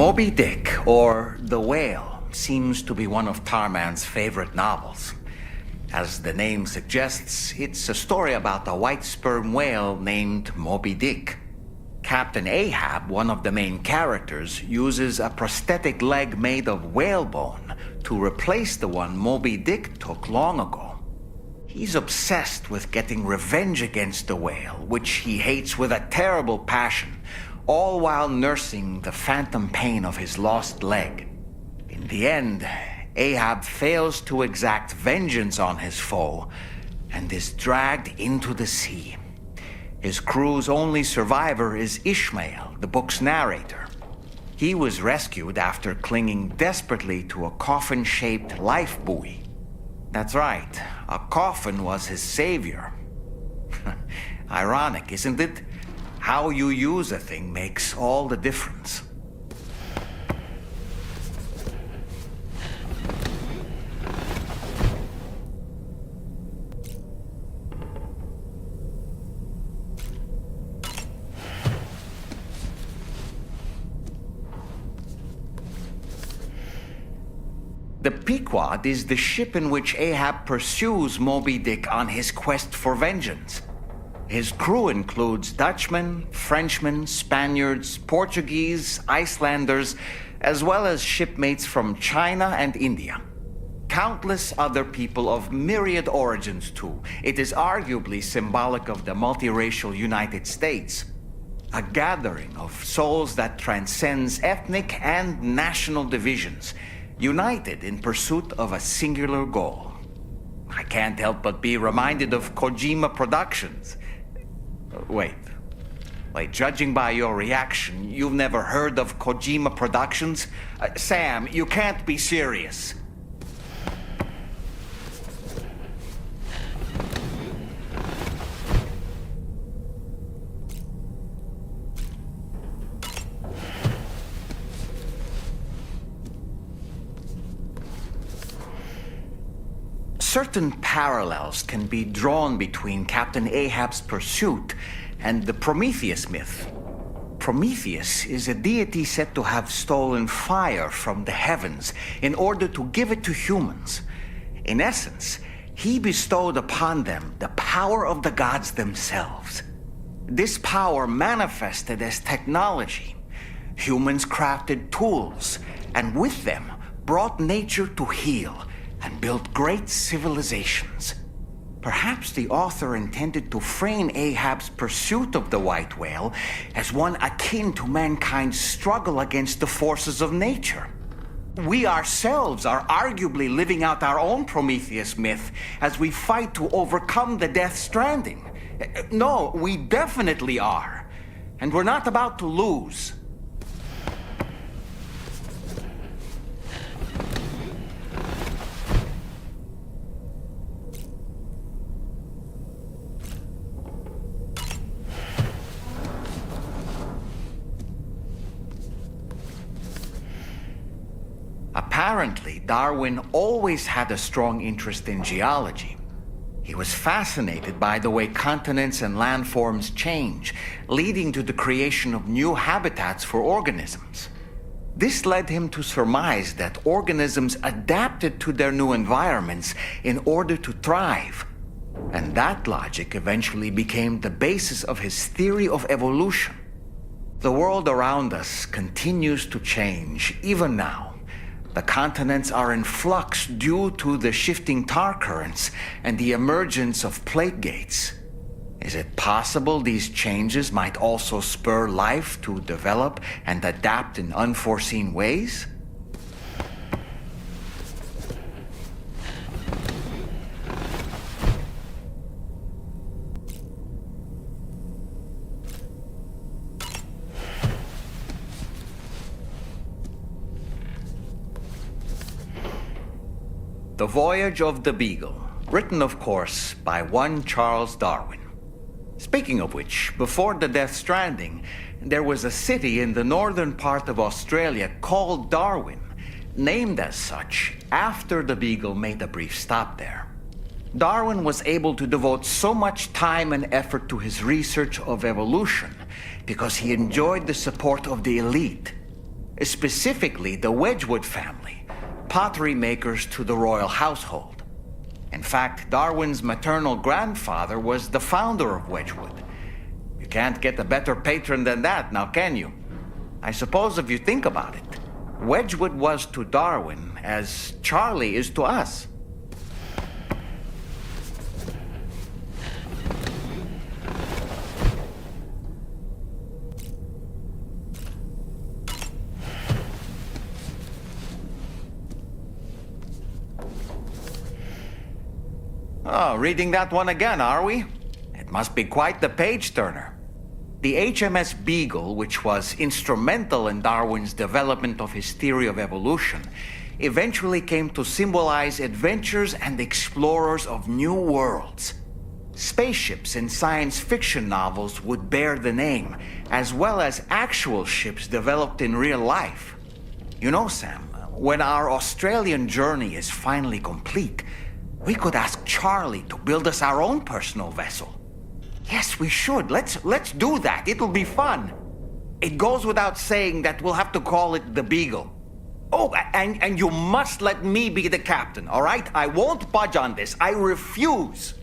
Moby Dick, or The Whale, seems to be one of Tarman's favorite novels. As the name suggests, it's a story about a white sperm whale named Moby Dick. Captain Ahab, one of the main characters, uses a prosthetic leg made of whalebone to replace the one Moby Dick took long ago. He's obsessed with getting revenge against the whale, which he hates with a terrible passion, all while nursing the phantom pain of his lost leg. In the end, Ahab fails to exact vengeance on his foe and is dragged into the sea. His crew's only survivor is Ishmael, the book's narrator. He was rescued after clinging desperately to a coffin-shaped life buoy. That's right, a coffin was his savior. Ironic, isn't it? How you use a thing makes all the difference. The Pequod is the ship in which Ahab pursues Moby Dick on his quest for vengeance. His crew includes Dutchmen, Frenchmen, Spaniards, Portuguese, Icelanders, as well as shipmates from China and India. Countless other people of myriad origins too. It is arguably symbolic of the multiracial United States. A gathering of souls that transcends ethnic and national divisions, united in pursuit of a singular goal. I can't help but be reminded of Kojima Productions. Wait, judging by your reaction, you've never heard of Kojima Productions? Sam, you can't be serious. Certain parallels can be drawn between Captain Ahab's pursuit and the Prometheus myth. Prometheus is a deity said to have stolen fire from the heavens in order to give it to humans. In essence, he bestowed upon them the power of the gods themselves. This power manifested as technology. Humans crafted tools, and with them brought nature to heal and built great civilizations. Perhaps the author intended to frame Ahab's pursuit of the white whale as one akin to mankind's struggle against the forces of nature. We ourselves are arguably living out our own Prometheus myth as we fight to overcome the Death Stranding. No, we definitely are. And we're not about to lose. Apparently, Darwin always had a strong interest in geology. He was fascinated by the way continents and landforms change, leading to the creation of new habitats for organisms. This led him to surmise that organisms adapted to their new environments in order to thrive. And that logic eventually became the basis of his theory of evolution. The world around us continues to change, even now. The continents are in flux due to the shifting tar currents and the emergence of plate gates. Is it possible these changes might also spur life to develop and adapt in unforeseen ways? The Voyage of the Beagle, written of course by one Charles Darwin. Speaking of which, before the Death Stranding, there was a city in the northern part of Australia called Darwin, named as such after the Beagle made a brief stop there. Darwin was able to devote so much time and effort to his research of evolution because he enjoyed the support of the elite. specifically the Wedgwood family, pottery makers to the royal household. In fact, Darwin's maternal grandfather was the founder of Wedgwood. You can't get a better patron than that, now can you? I suppose if you think about it, Wedgwood was to Darwin as Charlie is to us. Oh, reading that one again, are we? It must be quite the page-turner. The HMS Beagle, which was instrumental in Darwin's development of his theory of evolution, eventually came to symbolize adventures and explorers of new worlds. Spaceships in science fiction novels would bear the name, as well as actual ships developed in real life. You know, Sam, when our Australian journey is finally complete, we could ask Charlie to build us our own personal vessel. Yes, we should. Let's do that. It'll be fun. It goes without saying that we'll have to call it the Beagle. Oh, and you must let me be the captain, all right? I won't budge on this. I refuse.